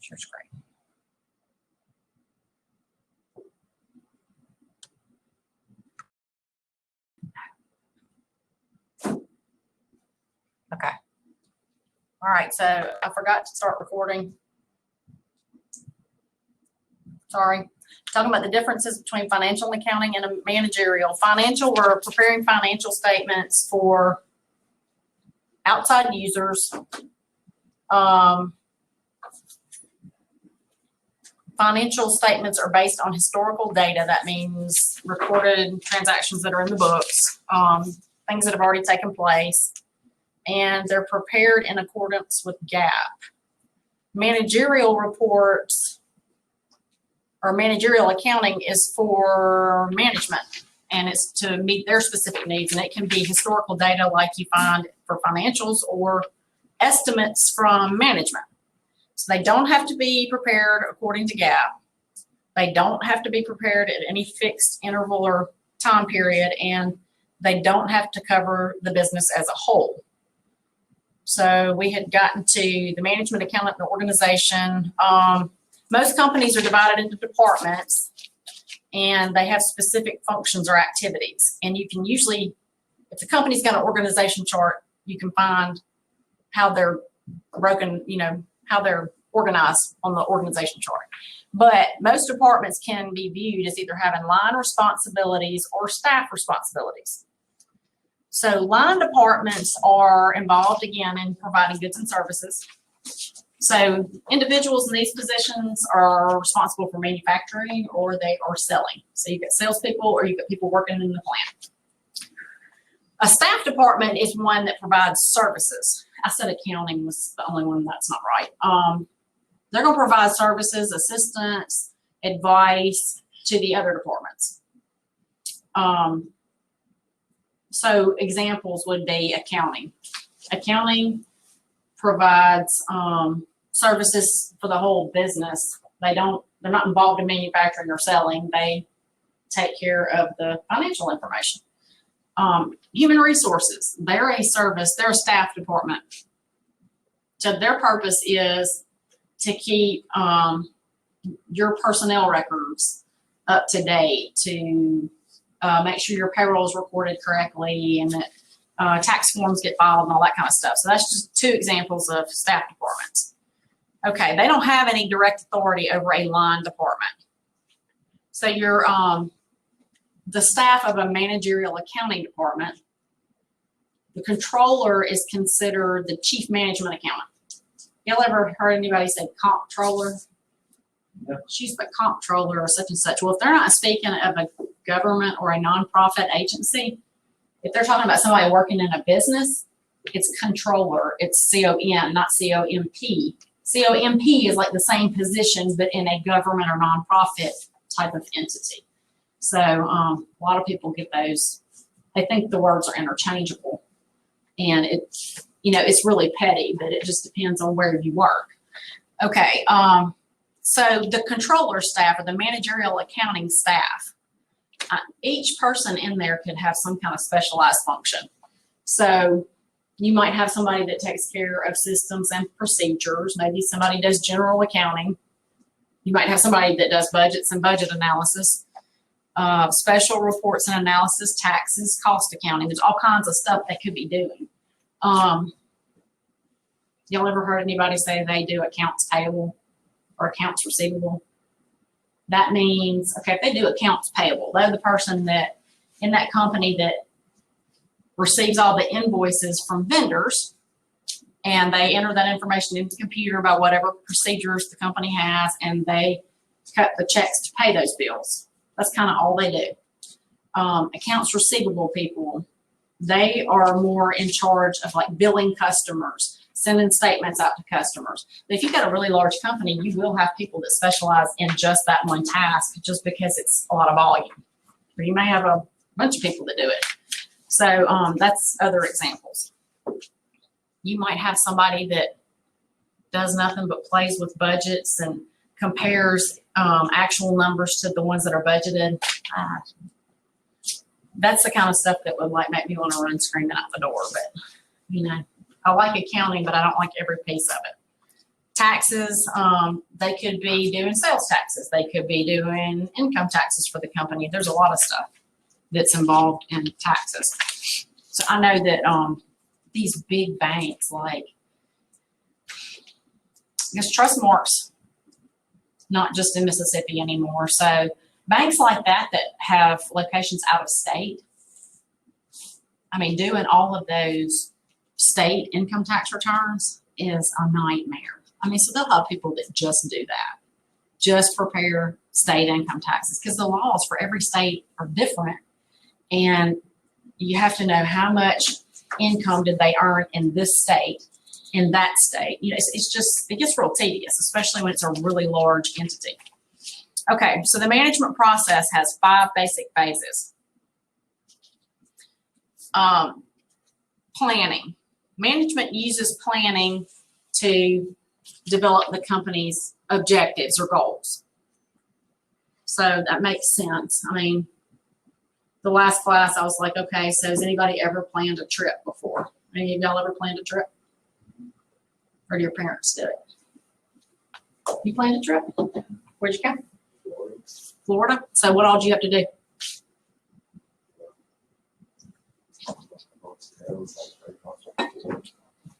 Share screen. Okay. All right, so I forgot to start recording. Sorry. Talking about the differences between financial and accounting and managerial. Financial, we're preparing financial statements for outside users. Financial statements are based on historical data. That means recorded transactions that are in the books, things that have already taken place, and they're prepared in accordance with GAAP. Managerial reports or managerial accounting is for management, and it's to meet their specific needs, and it can be historical data like you find for financials or estimates from management. So they don't have to be prepared according to GAAP. They don't have to be prepared at any fixed interval or time period, and they don't have to cover the business as a whole. So we had gotten to the management, accountant, and the organization. Most companies are divided into departments, and they have specific functions or activities. And you can usually, if the company's got an organization chart, you can find how they're broken, you know, how they're organized on the organization chart. But most departments can be viewed as either having line responsibilities or staff responsibilities. So line departments are involved, again, in providing goods and services. So individuals in these positions are responsible for manufacturing or they are selling. So you've got salespeople or you've got people working in the plant. A staff department is one that provides services. I said accounting was the only one that's not right. They're going to provide services, assistance, advice to the other departments. So examples would be accounting. Accounting provides services for the whole business. They're not involved in manufacturing or selling. They take care of the financial information. Human resources, they're a service, they're a staff department. So their purpose is to keep your personnel records up to date, to make sure your payroll is recorded correctly and that tax forms get filed and all that kind of stuff. So that's just two examples of staff departments. Okay, they don't have any direct authority over a line department. So you're the staff of a managerial accounting department. The controller is considered the chief management accountant. Y'all ever heard anybody say comptroller? Yeah. She's the comptroller or such and such. Well, if they're not speaking of a government or a nonprofit agency, if they're talking about somebody working in a business, it's controller. It's C-O-N, not C-O-M-P. C-O-M-P is like the same position, but in a government or nonprofit type of entity. So a lot of people get those. They think the words are interchangeable, and it's, you know, it's really petty, but it just depends on where you work. Okay, so the controller staff or the managerial accounting staff, each person in there could have some kind of specialized function. So you might have somebody that takes care of systems and procedures. Maybe somebody does general accounting. You might have somebody that does budgets and budget analysis, special reports and analysis, taxes, cost accounting. There's all kinds of stuff they could be doing. Y'all ever heard anybody say they do accounts payable or accounts receivable? That means, okay, if they do accounts payable, they're the person that in that company that receives all the invoices from vendors, and they enter that information into the computer by whatever procedures the company has, and they cut the checks to pay those bills. That's kind of all they do. Accounts receivable people, they are more in charge of like billing customers, sending statements out to customers. But if you've got a really large company, you will have people that specialize in just that one task just because it's a lot of volume. Or you may have a bunch of people that do it. So that's other examples. You might have somebody that does nothing but plays with budgets and compares actual numbers to the ones that are budgeted. That's the kind of stuff that would like make me want to run screaming out the door. But, you know, I like accounting, but I don't like every piece of it. taxes, they could be doing sales taxes. They could be doing income taxes for the company. There's a lot of stuff that's involved in taxes. So I know that these big banks, like, I guess Trustmark's not just in Mississippi anymore. So banks like that have locations out of state, I mean, doing all of those state income tax returns is a nightmare. I mean, so they'll have people that just do that, just prepare state income taxes, because the laws for every state are different. And you have to know how much income did they earn in this state, in that state. You know, it's just, it gets real tedious, especially when it's a really large entity. Okay, so the management process has 5 basic phases. Planning. Management uses planning to develop the company's objectives or goals. So that makes sense. I mean, the last class I was like, okay, so has anybody ever planned a trip before? Any of y'all ever planned a trip? Or do your parents do it? You planned a trip? Where'd you go? Florida. So what all do you have to do?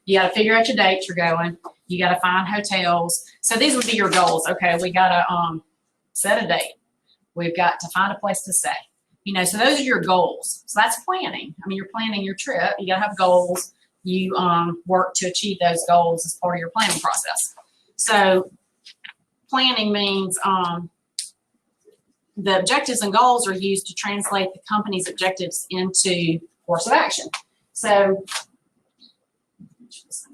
You got to figure out your dates you're going. You got to find hotels. So these would be your goals. Okay, we got to set a date. We've got to find a place to stay. You know, so those are your goals. So that's planning. I mean, you're planning your trip. You got to have goals. You work to achieve those goals as part of your planning process. So planning means the objectives and goals are used to translate the company's objectives into course of action. So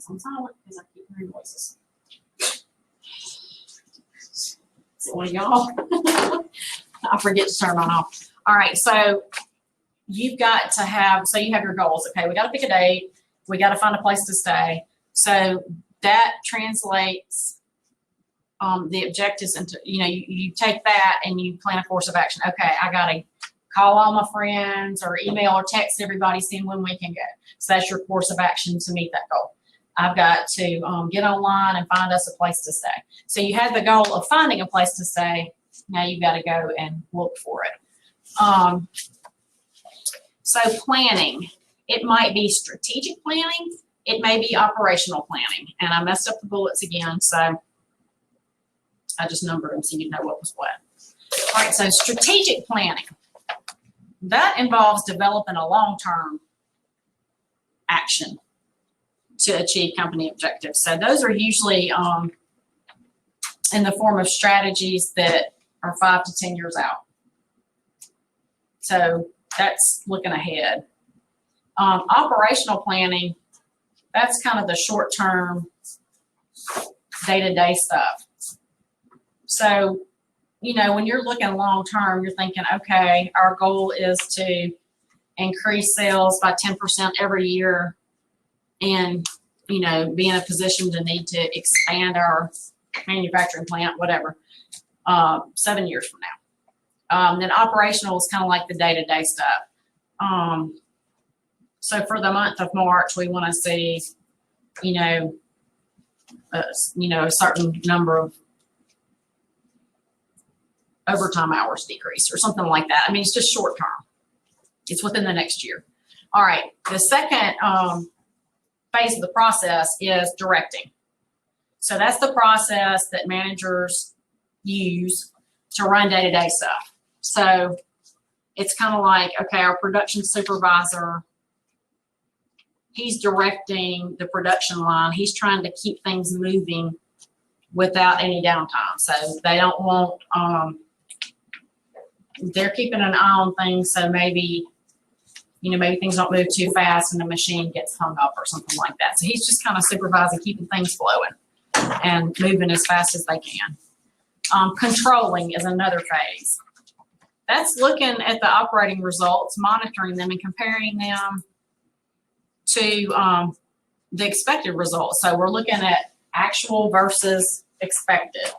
I'm silent because I keep hearing voices. So one of y'all, I forget to turn mine off. All right, so you've got to have, so you have your goals. Okay, we got to pick a date. We got to find a place to stay. So that translates the objectives into, you know, you take that and you plan a course of action. Okay, I got to call all my friends or email or text everybody, seeing when we can go. So that's your course of action to meet that goal. I've got to get online and find us a place to stay. So you had the goal of finding a place to stay. Now you've got to go and look for it. So planning, it might be strategic planning. It may be operational planning. And I messed up the bullets again, so I just numbered them so you know what was what. All right, so strategic planning. That involves developing a long-term action to achieve company objectives. So those are usually in the form of strategies that are 5 to 10 years out. So that's looking ahead. Operational planning, that's kind of the short-term, day-to-day stuff. So, you know, when you're looking long-term, you're thinking, okay, our goal is to increase sales by 10% every year and, you know, be in a position to need to expand our manufacturing plant, whatever, 7 years from now. Then operational is kind of like the day-to-day stuff. So for the month of March, we want to see, you know, a certain number of overtime hours decrease or something like that. I mean, it's just short term. It's within the next year. All right. The second phase of the process is directing. So that's the process that managers use to run day-to-day stuff. So it's kind of like, okay, our production supervisor, he's directing the production line. He's trying to keep things moving without any downtime. So they don't want, they're keeping an eye on things. So maybe, you know, maybe things don't move too fast and the machine gets hung up or something like that. So he's just kind of supervising, keeping things flowing and moving as fast as they can. Controlling is another phase. That's looking at the operating results, monitoring them and comparing them to the expected results. So we're looking at actual versus expected.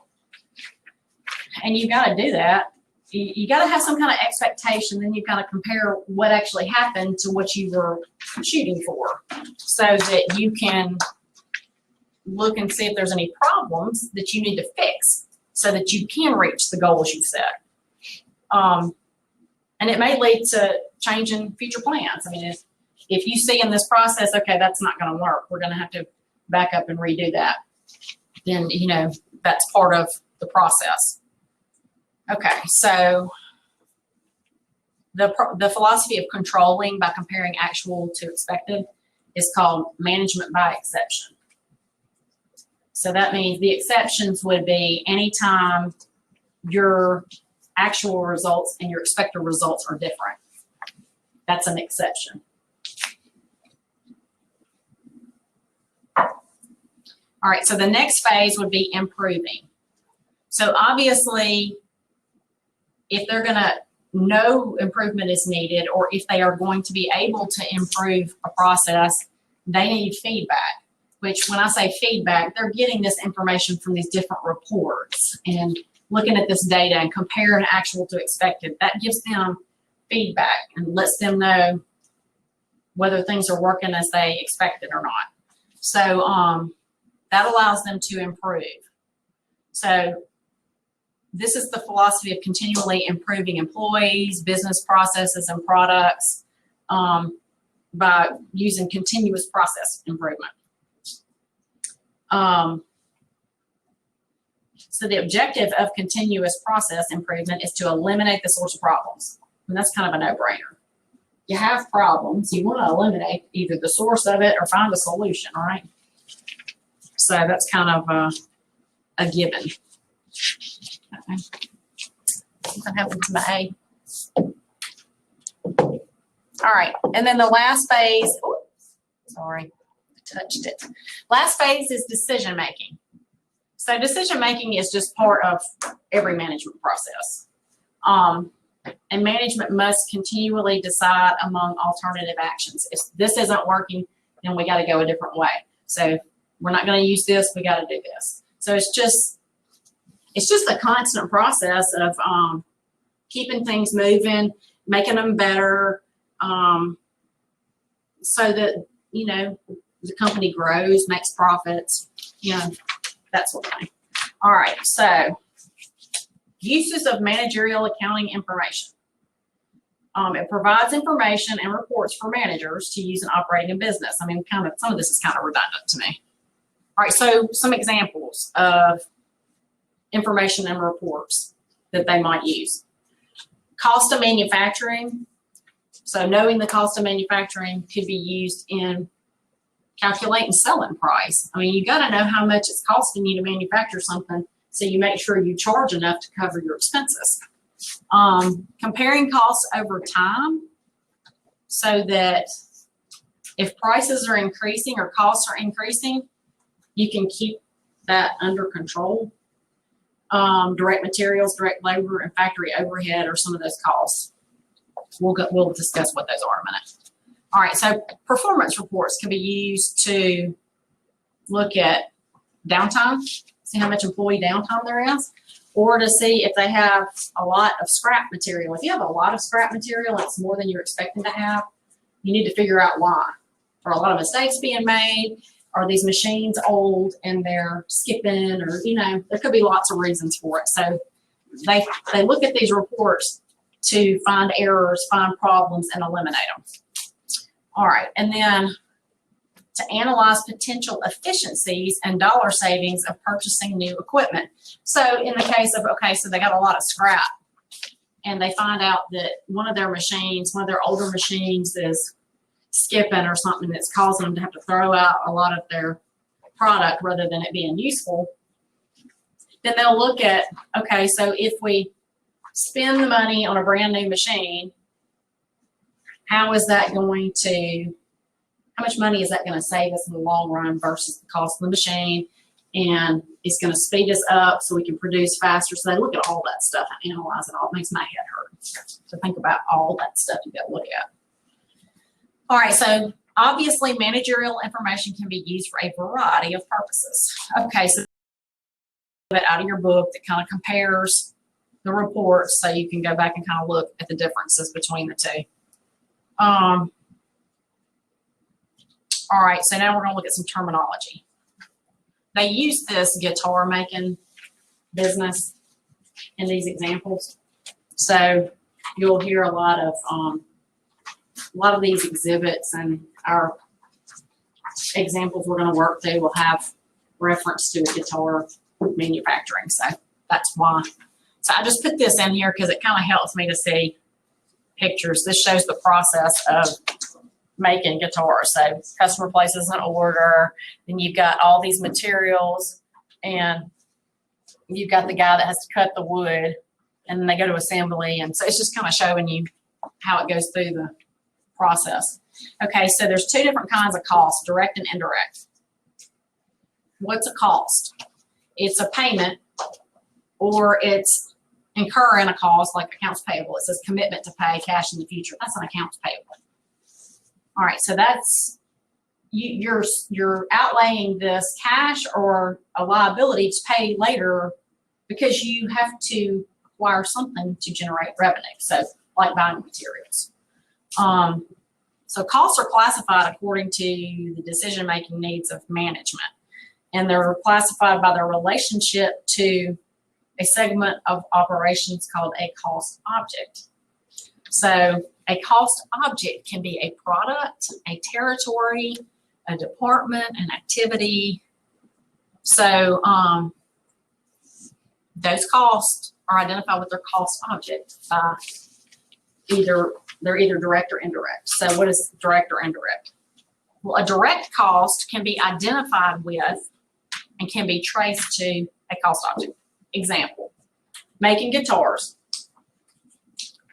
And you've got to do that. You got to have some kind of expectation, then you've got to compare what actually happened to what you were shooting for so that you can look and see if there's any problems that you need to fix so that you can reach the goals you've set. And it may lead to changing future plans. I mean, if you see in this process, okay, that's not going to work, we're going to have to back up and redo that, then, you know, that's part of the process. Okay, so the philosophy of controlling by comparing actual to expected is called management by exception. So that means the exceptions would be anytime your actual results and your expected results are different. That's an exception. All right, so the next phase would be improving. So obviously, if they're going to know improvement is needed, or if they are going to be able to improve a process, they need feedback, which when I say feedback, they're getting this information from these different reports and looking at this data and comparing actual to expected. That gives them feedback and lets them know whether things are working as they expected or not. So that allows them to improve. So this is the philosophy of continually improving employees, business processes, and products by using continuous process improvement. So the objective of continuous process improvement is to eliminate the source of problems. And that's kind of a no-brainer. You have problems, you want to eliminate either the source of it or find a solution, right? So that's kind of a given. Okay. Something happened to my A. All right, and then the last phase, sorry, I touched it. Last phase is decision making. So decision making is just part of every management process. And management must continually decide among alternative actions. If this isn't working, then we got to go a different way. So we're not going to use this, we got to do this. So it's just a constant process of keeping things moving, making them better, so that, you know, the company grows, makes profits, you know, that sort of thing. All right, so uses of managerial accounting information. It provides information and reports for managers to use in operating a business. I mean, some of this is kind of redundant to me. All right, so some examples of information and reports that they might use. Cost of manufacturing. So knowing the cost of manufacturing could be used in calculating selling price. I mean, you got to know how much it's costing you to manufacture something so you make sure you charge enough to cover your expenses. Comparing costs over time so that if prices are increasing or costs are increasing, you can keep that under control. Direct materials, direct labor, and factory overhead are some of those costs. We'll discuss what those are in a minute. All right, so performance reports can be used to look at downtime, see how much employee downtime there is, or to see if they have a lot of scrap material. If you have a lot of scrap material, it's more than you're expecting to have, you need to figure out why. Are a lot of mistakes being made? Are these machines old and they're skipping, or, you know, there could be lots of reasons for it. So they look at these reports to find errors, find problems, and eliminate them. All right, and then to analyze potential efficiencies and dollar savings of purchasing new equipment. So in the case of, okay, so they got a lot of scrap and they find out that one of their machines, one of their older machines is skipping or something that's causing them to have to throw out a lot of their product rather than it being useful, then they'll look at, okay, so if we spend the money on a brand new machine, how is that going to, how much money is that going to save us in the long run versus the cost of the machine? And it's going to speed us up so we can produce faster. So they look at all that stuff and analyze it all. It makes my head hurt to think about all that stuff you got to look at. All right, so obviously managerial information can be used for a variety of purposes. Okay, so out of your book that kind of compares the reports so you can go back and kind of look at the differences between the two. All right, so now we're going to look at some terminology. they use this guitar making business in these examples. So you'll hear a lot of these exhibits, and our examples we're going to work through will have reference to a guitar manufacturing. So that's why. So I just put this in here because it kind of helps me to see pictures. This shows the process of making guitars. So customer places an order, then you've got all these materials, and you've got the guy that has to cut the wood, and then they go to assembly. And so it's just kind of showing you how it goes through the process. Okay, so there's two different kinds of costs, direct and indirect. What's a cost? It's a payment, or it's incurring a cost, like accounts payable. It says commitment to pay cash in the future. That's an accounts payable. All right, so that's you're outlaying this cash or a liability to pay later because you have to acquire something to generate revenue. So like buying materials. So costs are classified according to the decision-making needs of management, and they're classified by their relationship to a segment of operations called a cost object. So a cost object can be a product, a territory, a department, an activity. So those costs are identified with their cost object by they're either direct or indirect. So what is direct or indirect? Well, a direct cost can be identified with and can be traced to a cost object. Example, making guitars,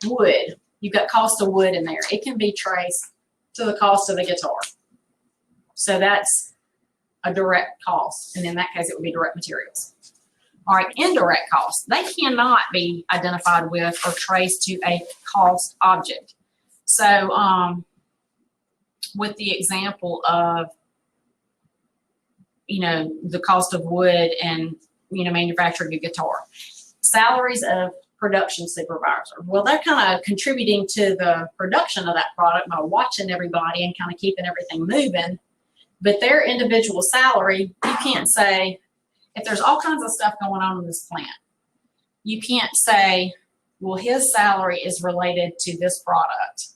wood. You've got cost of wood in there. It can be traced to the cost of the guitar. So that's a direct cost. And in that case, it would be direct materials. All right, indirect costs. They cannot be identified with or traced to a cost object. So with the example of, the cost of wood and, manufacturing a guitar, salaries of production supervisor. Well, they're kind of contributing to the production of that product by watching everybody and kind of keeping everything moving. But their individual salary, you can't say, if there's all kinds of stuff going on in this plant, you can't say, well, his salary is related to this product.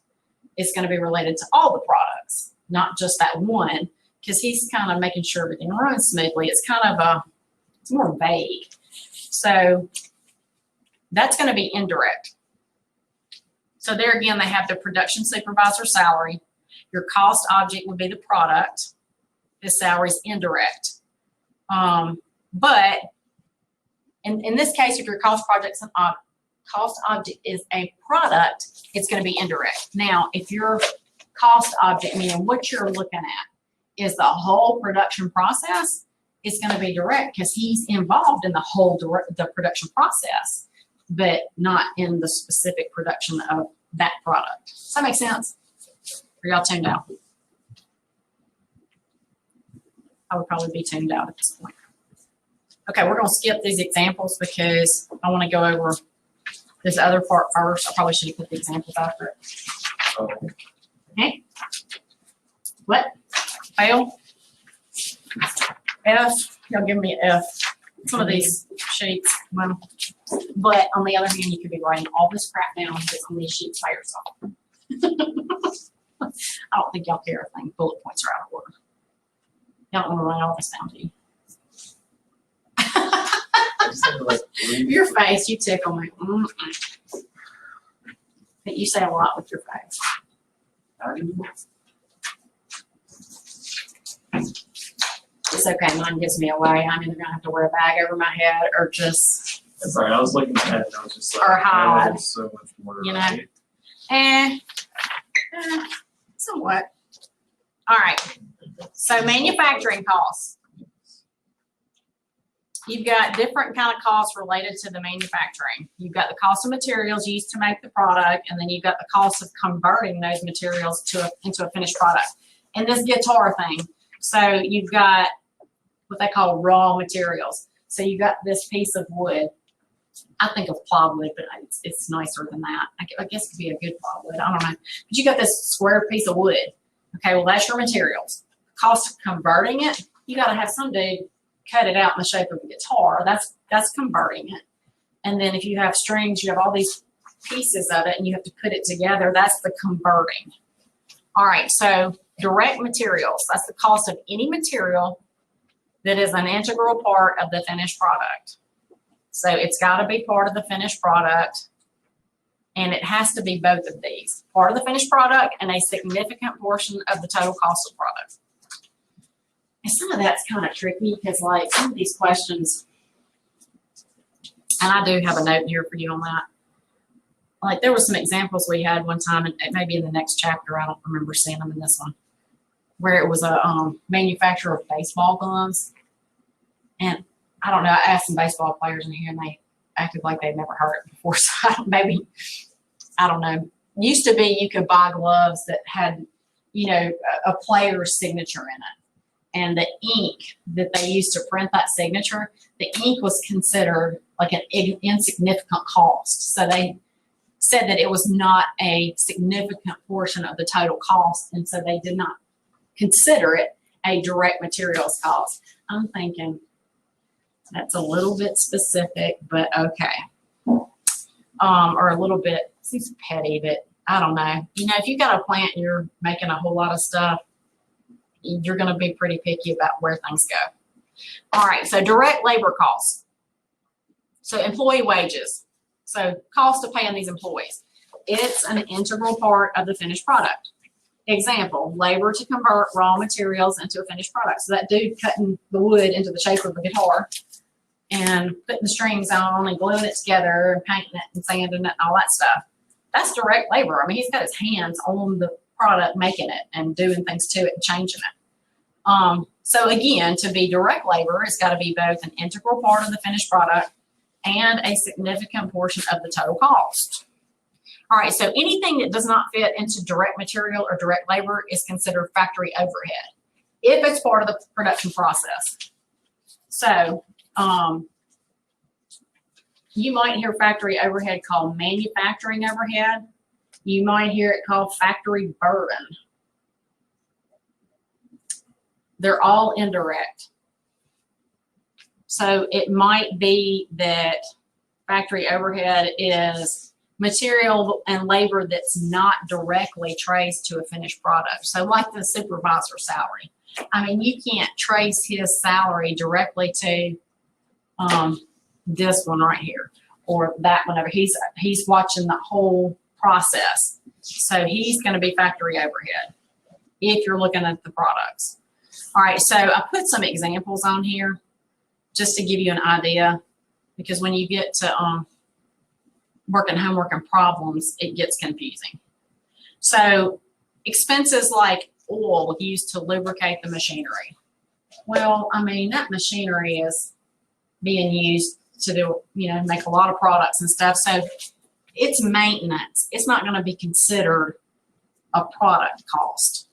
It's going to be related to all the products, not just that one, because he's kind of making sure everything runs smoothly. It's kind of it's more vague. So that's going to be indirect. So there again, they have the production supervisor salary. Your cost object would be the product. His salary is indirect. But in this case, if your cost object is a product, it's going to be indirect. Now, if your cost object, meaning what you're looking at, is the whole production process, it's going to be direct because he's involved in the whole the production process, but not in the specific production of that product. Does that make sense? Are y'all tuned out? I would probably be tuned out at this point. Okay, we're going to skip these examples because I want to go over this other part first. I probably should have put the examples after it. Okay. What? Fail? F? Y'all give me an F. Some of these sheets. Well, but on the other hand, you could be writing all this crap down that's on these sheets by yourself. I don't think y'all care if bullet points are out of order. Y'all don't want to write all this down, do you? Your face, you tickle me. But you say a lot with your face. It's okay, mine gives me away. I'm either gonna have to wear a bag over my head or just. That's right. I was looking ahead and I was just like, or hide. So much more. Somewhat. All right. So manufacturing costs. You've got different kind of costs related to the manufacturing. You've got the cost of materials used to make the product, and then you've got the cost of converting those materials into a finished product. And this guitar thing, so you've got what they call raw materials. So you've got this piece of wood. I think of plywood, but it's nicer than that. I guess it could be a good plywood. I don't know. But you got this square piece of wood. Okay, well, that's your materials. Cost of converting it, you got to have some dude cut it out in the shape of a guitar, that's converting it. And then if you have strings, you have all these pieces of it and you have to put it together, that's the converting. All right, so direct materials, that's the cost of any material that is an integral part of the finished product. So it's got to be part of the finished product, and it has to be both of these, part of the finished product and a significant portion of the total cost of the product. And some of that's kind of tricky because like some of these questions, and I do have a note here for you on that. Like there were some examples we had one time, and maybe in the next chapter, I don't remember seeing them in this one, where it was a manufacturer of baseball gloves. And I don't know, I asked some baseball players in here and they acted like they'd never heard it before. So maybe, I don't know. Used to be you could buy gloves that had, you know, a player's signature in it. And the ink that they used to print that signature, the ink was considered like an insignificant cost. So they said that it was not a significant portion of the total cost. And so they did not consider it a direct materials cost. I'm thinking that's a little bit specific, but okay. Or a little bit, seems petty, but I don't know. You know, if you got a plant and you're making a whole lot of stuff, you're going to be pretty picky about where things go. All right, so direct labor costs. So employee wages. So cost of paying these employees. It's an integral part of the finished product. Example, labor to convert raw materials into a finished product. So that dude cutting the wood into the shape of a guitar and putting the strings on and gluing it together and painting it and sanding it and all that stuff. That's direct labor. I mean, he's got his hands on the product, making it and doing things to it and changing it. So again, to be direct labor, it's got to be both an integral part of the finished product and a significant portion of the total cost. All right, so anything that does not fit into direct material or direct labor is considered factory overhead if it's part of the production process. So you might hear factory overhead called manufacturing overhead. You might hear it called factory burden. They're all indirect. So it might be that factory overhead is material and labor that's not directly traced to a finished product. So like the supervisor's salary. I mean, you can't trace his salary directly to this one right here or that whenever he's watching the whole process. So he's going to be factory overhead if you're looking at the products. All right, so I put some examples on here just to give you an idea, because when you get to working homework and problems, it gets confusing. So expenses like oil used to lubricate the machinery. Well, I mean, that machinery is being used to do, you know, make a lot of products and stuff. So it's maintenance. It's not going to be considered a product cost.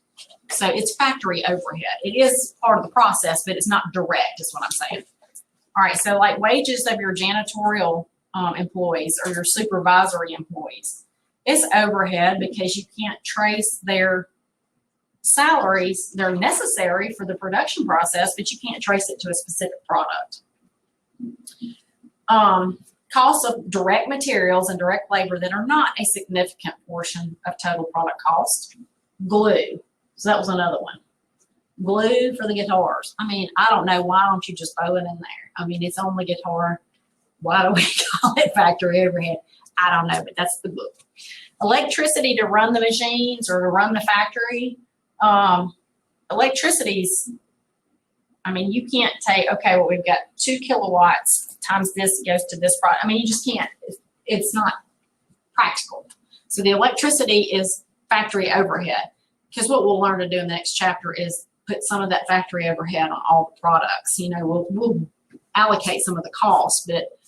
So it's factory overhead. It is part of the process, but it's not direct, is what I'm saying. All right, so like wages of your janitorial employees or your supervisory employees, it's overhead because you can't trace their salaries. They're necessary for the production process, but you can't trace it to a specific product. Costs of direct materials and direct labor that are not a significant portion of total product cost. Glue. So that was another one. Glue for the guitars. I mean, I don't know. Why don't you just throw it in there? I mean, it's on the guitar. Why do we call it factory overhead? I don't know, but that's the glue. Electricity to run the machines or to run the factory. Electricity's, I mean, you can't take, okay, well, we've got 2 kilowatts times this goes to this product. I mean, you just can't. It's not practical. So the electricity is factory overhead. Because what we'll learn to do in the next chapter is put some of that factory overhead on all the products. You know, we'll allocate some of the costs, but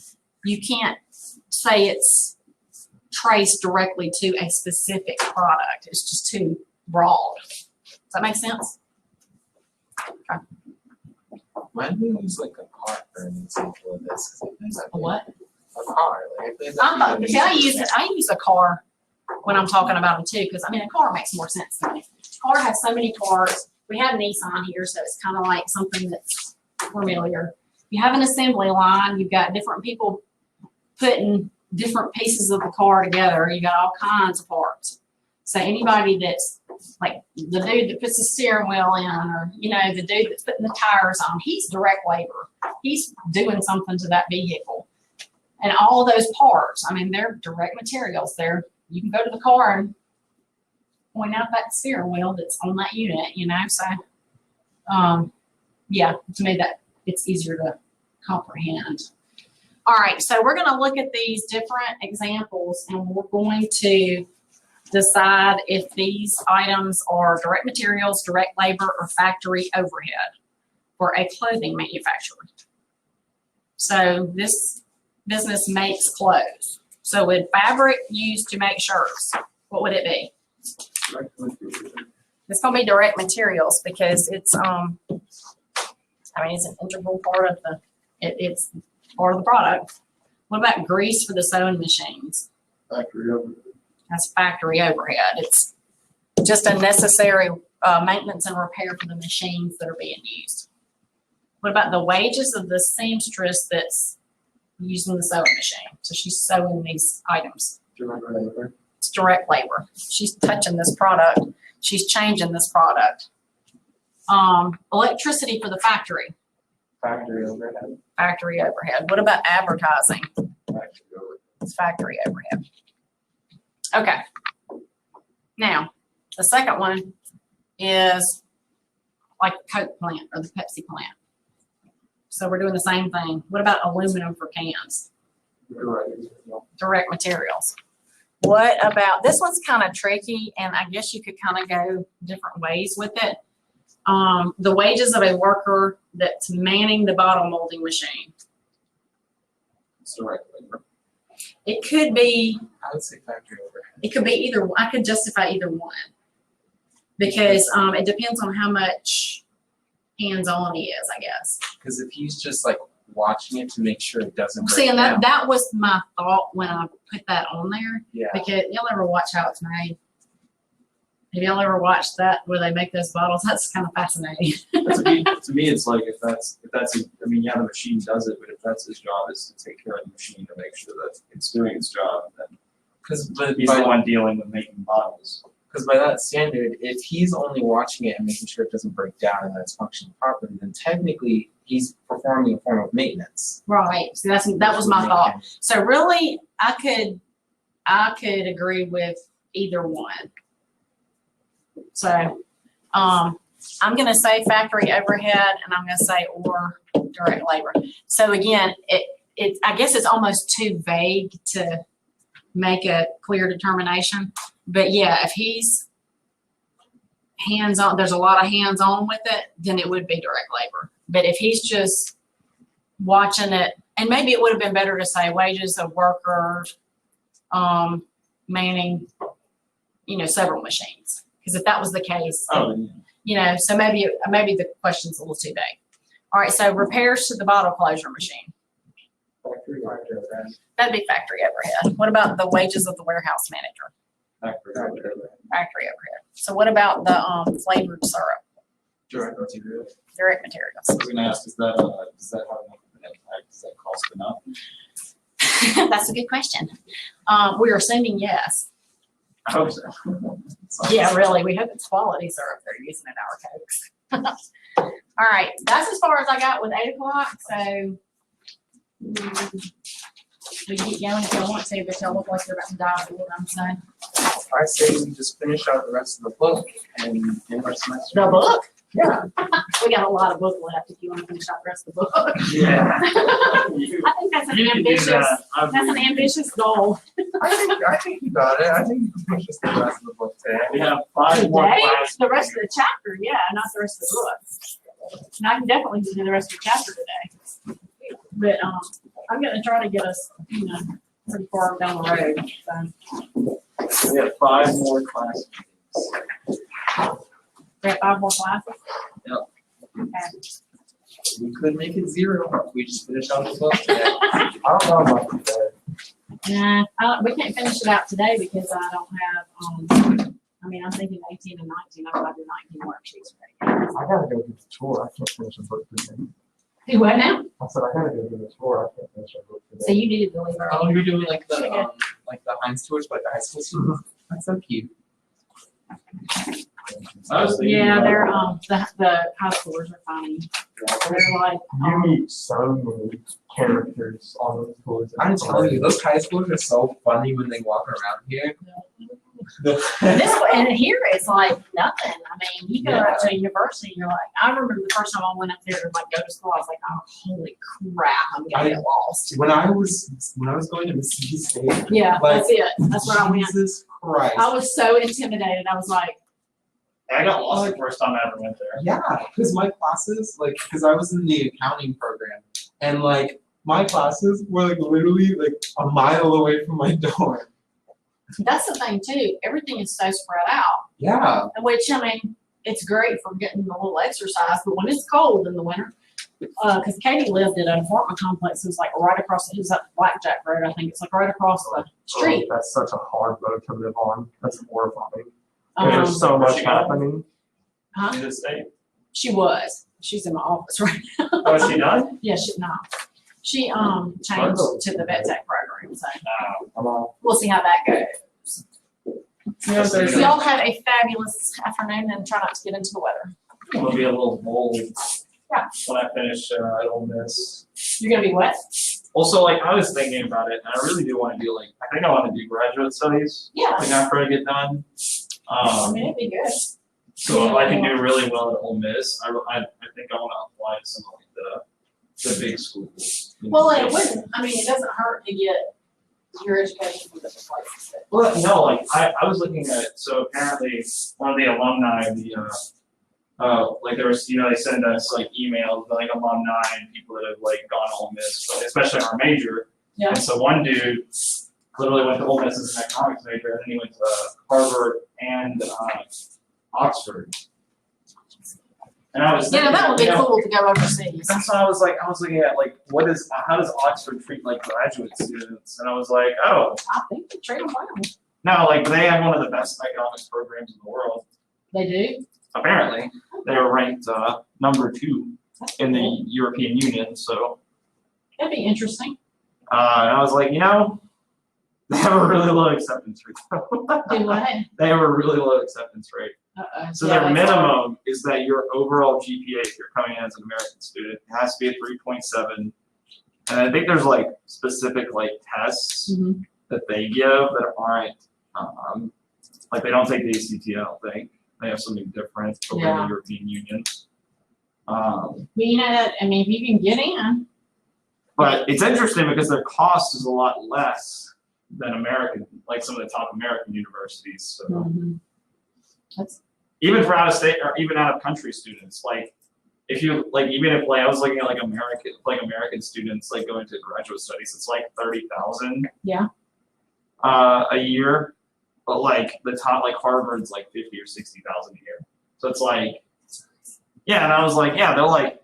you can't say it's traced directly to a specific product. It's just too broad. Does that make sense? Okay. Why do you use like a car for an example of this? A what? A car. Like, if I use a car when I'm talking about them too, because I mean, a car makes more sense to me. A car has so many cars. We have Nissan here, so it's kind of like something that's familiar. You have an assembly line, you've got different people putting different pieces of the car together. You got all kinds of parts. So anybody that's like the dude that puts the steering wheel in, or the dude that's putting the tires on, he's direct labor. He's doing something to that vehicle. And all those parts, I mean, they're direct materials. You can go to the car and point out that steering wheel that's on that unit, So, yeah, to me that it's easier to comprehend. All right, so we're going to look at these different examples, and we're going to decide if these items are direct materials, direct labor, or factory overhead for a clothing manufacturer. So this business makes clothes. So with fabric used to make shirts, what would it be? It's going to be direct materials because it's it's an integral part of it's part of the product. What about grease for the sewing machines? Factory overhead. That's factory overhead. It's just a necessary maintenance and repair for the machines that are being used. What about the wages of the seamstress that's using the sewing machine? So she's sewing these items. Direct labor. It's direct labor. She's touching this product. She's changing this product. Electricity for the factory. Factory overhead. Factory overhead. What about advertising? Factory overhead. It's factory overhead. Okay. Now, the second one is like the Coke plant or the Pepsi plant. So we're doing the same thing. What about aluminum for cans? Direct materials. What about, this one's kind of tricky, and I guess you could kind of go different ways with it. The wages of a worker that's manning the bottle molding machine. It's direct labor. It could be, I would say factory overhead. it could be either, I could justify either one. Because it depends on how much hands-on he is, I guess. Because if he's just like watching it to make sure it doesn't break See, and down. that was my thought when I put that on there. Yeah. Because y'all ever watch how it's made? Have y'all ever watched that where they make those bottles? That's kind of fascinating. To me, it's like if that's the machine does it, but if that's his job is to take care of the machine to make sure that it's doing its job, then Because he's the one dealing with making bottles. by that standard, if he's only watching it and making sure it doesn't break down and that it's functioning properly, then technically he's performing a form of maintenance. Right. So that was my thought. So really, I could agree with either one. So I'm going to say factory overhead, and I'm going to say or direct labor. So again, I guess it's almost too vague to make a clear determination. But yeah, if he's hands-on, there's a lot of hands-on with it, then it would be direct labor. But if he's just watching it, and maybe it would have been better to say wages of workers manning, several machines. Because if that was the case, so maybe the question's a little too vague. All right, so repairs to the bottle closure machine. Factory overhead. That'd be factory overhead. What about the wages of the warehouse manager? Factory overhead. Factory overhead. So what about the flavored syrup? Direct material. Direct materials. I was going to ask, does that have an impact? Does that cost enough? That's a good question. We're assuming yes. I hope so. Yeah, really. We hope it's quality syrup they're using in our Cokes. All right, that's as far as I got with 8 o'clock. So we can get going if you want to, but y'all look like you're about to dive into what I'm saying. I say we just finish out the rest of the book and end our semester. The book? Yeah. We got a lot of book left if you want to finish out the rest of the book. Yeah. I think that's an ambitious goal. I think you got it. I think you can finish the rest of the book today. We have 5 more Today, classes. the rest of the chapter, yeah, not the rest of the book. And I can definitely do the rest of the chapter today. But I'm going to try to get us, pretty far down the road. So We have 5 more classes. we have 5 more classes. Yep. Okay. We could make it 0 if we just finish out the book today. I don't know about today. We can't finish it out today because I don't have. I'm thinking 18 and 19. I've got to do 19 worksheets. I gotta go get the tour. I can't finish a book today. Do what now? I said, I gotta go do this for, I can't finish our book So today. you needed to leave early. Oh, you're doing like the Heinz tours, like the high school students. That's so cute. I was thinking Yeah, about- they're, the high schoolers are funny. They're like, You meet so many characters on those tours. I'm telling you, those high schoolers are so funny when they walk around here. this one, and here it's like nothing. I mean, you go up to a university and you're like, I remember the first time I went up there to like go to school, I was like, oh, holy crap, I'm gonna get lost. When I was going to Mississippi State, Yeah, Like, that's it. That's what I went. Jesus Christ. I was so intimidated. I was like, I got lost the first time I ever went there. Yeah, because my classes, like, because I was in the accounting program, and like my classes were like literally like a mile away from my dorm. that's the thing too. Everything is so spread out. Yeah, Which, I mean, it's great for getting a little exercise, but when it's cold in the winter, because Katie lived at an apartment complex, it was like right across, it was up Blackjack Road, I think, it's like right across the street. Oh, that's such a hard road to live on. That's horrifying. Um, There's so much She- happening. huh? In the state. She was. She's in my office right now. Oh, is she done? Yeah, she changed to the vet tech program, so I'm all, we'll see how that goes. yeah, So there's y'all have a fabulous afternoon and try not to get into the weather. I'm gonna be a little bold. Yeah. When I finish at Ole Miss. You're gonna be wet? Also, like, I was thinking about it, and I really do want to do, like, I think I want to do graduate studies, Yeah, like, after I get done. I mean, it'd be good. So if I can do really well at Ole Miss, I think I want to apply to some of like the big schools. Well, it wouldn't, I mean, it doesn't hurt to get your education from different places. Well, no, like I was looking at it. So apparently, one of the alumni, like there was, they send us like emails, like alumni and people that have like gone to Ole Miss, but especially our major. Yeah. And so one dude literally went to Ole Miss as an economics major, and then he went to Harvard and Oxford. And I was Yeah, thinking, that would be you know, cool to go overseas. That's why I was looking at like, how does Oxford treat like graduate students? And I was like, oh, I think they treat them well. no, like they have one of the best economics programs in the world. They do? Apparently, they were ranked number 2 That's in cool. the European Union. So, That'd be interesting. and I was like, they have a really low acceptance rate. Do what? They have a really low acceptance rate. So their minimum is that your overall GPA, if you're coming in as an American student, has to be a 3.7. And I think there's like specific like tests Mhm. that they give that aren't like they don't take the ACT. I don't think they have something different over in Yeah. the European Union. But you know that, I mean, if you can get in, But it's interesting because their cost is a lot less than American, like some of the top American universities. So that's, even for out of state or even out of country students, like if you like, even if like I was looking at like American students like going to graduate studies, it's like 30,000. Yeah. A year, but like the top like Harvard's like 50 or 60,000 a year. So it's like, yeah, and I was like, yeah, they're like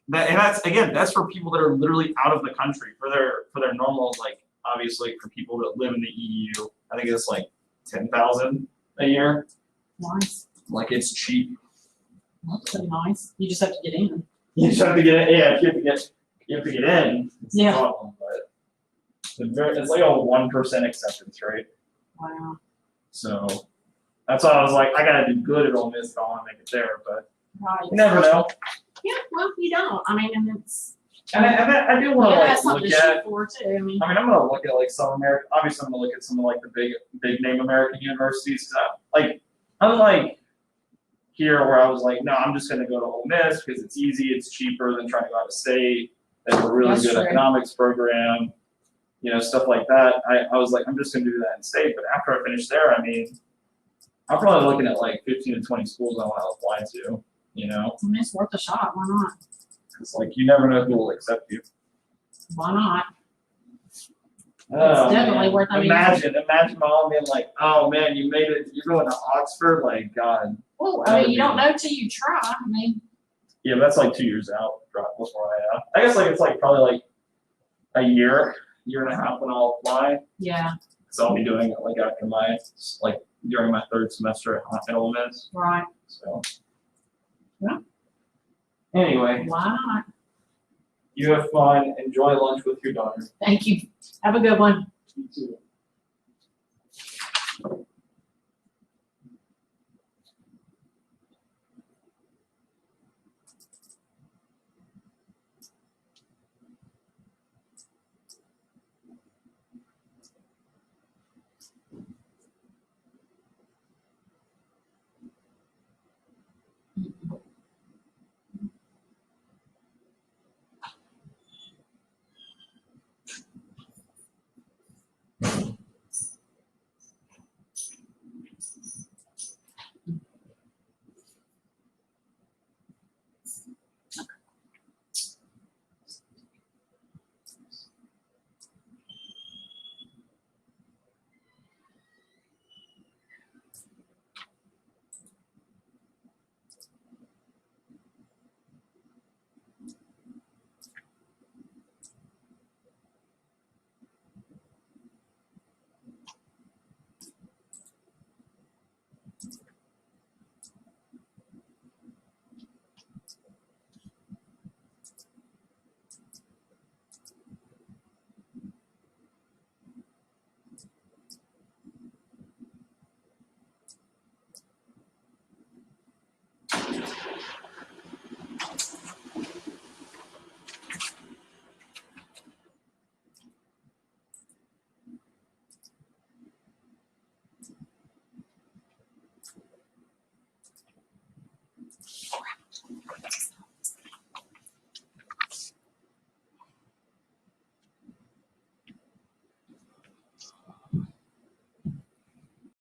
that, and that's for people that are literally out of the country for their normal like obviously for people that live in the EU, I think it's like 10,000 a year. nice. Like it's cheap. That's pretty nice. You just have to get in. You just have to get in. Yeah, you have to get in. It's the Yeah. problem, but it's like a 1% acceptance rate. Wow. So that's why I was like, I gotta do good at Ole Miss if I want to make it there, but Right. you never know. Yeah, well, you don't. I mean, and it's, And I do you want to gotta have like something look to at. shoot for too. I mean, I'm gonna look at like some American. Obviously, I'm gonna look at some of like the big name American universities. 'Cause unlike here where I was like, no, I'm just gonna go to Ole Miss because it's easy, it's cheaper than trying to go out of state. They have a really That's good true. economics program, stuff like that. I was like, I'm just gonna do that in state. But after I finish there, I mean, I'm probably looking at like 15 to 20 schools I want to apply to. I mean, it's worth a shot. Why not? Because like you never know who will accept you. Why not? Oh, definitely man. worth- I mean- Imagine my mom being like, "Oh man, you made it! You're going to Oxford!" Like, God. Well, That I would mean, you be- don't know till you try. I mean, Yeah, but that's like 2 years out before I guess like it's like probably like a year and a half when I'll apply. yeah, Because I'll be doing it like after my during my third semester at Ole Miss. right. So. Yeah. Anyway, Why not? You have fun. Enjoy lunch with your daughter. Thank you. Have a good one. You too.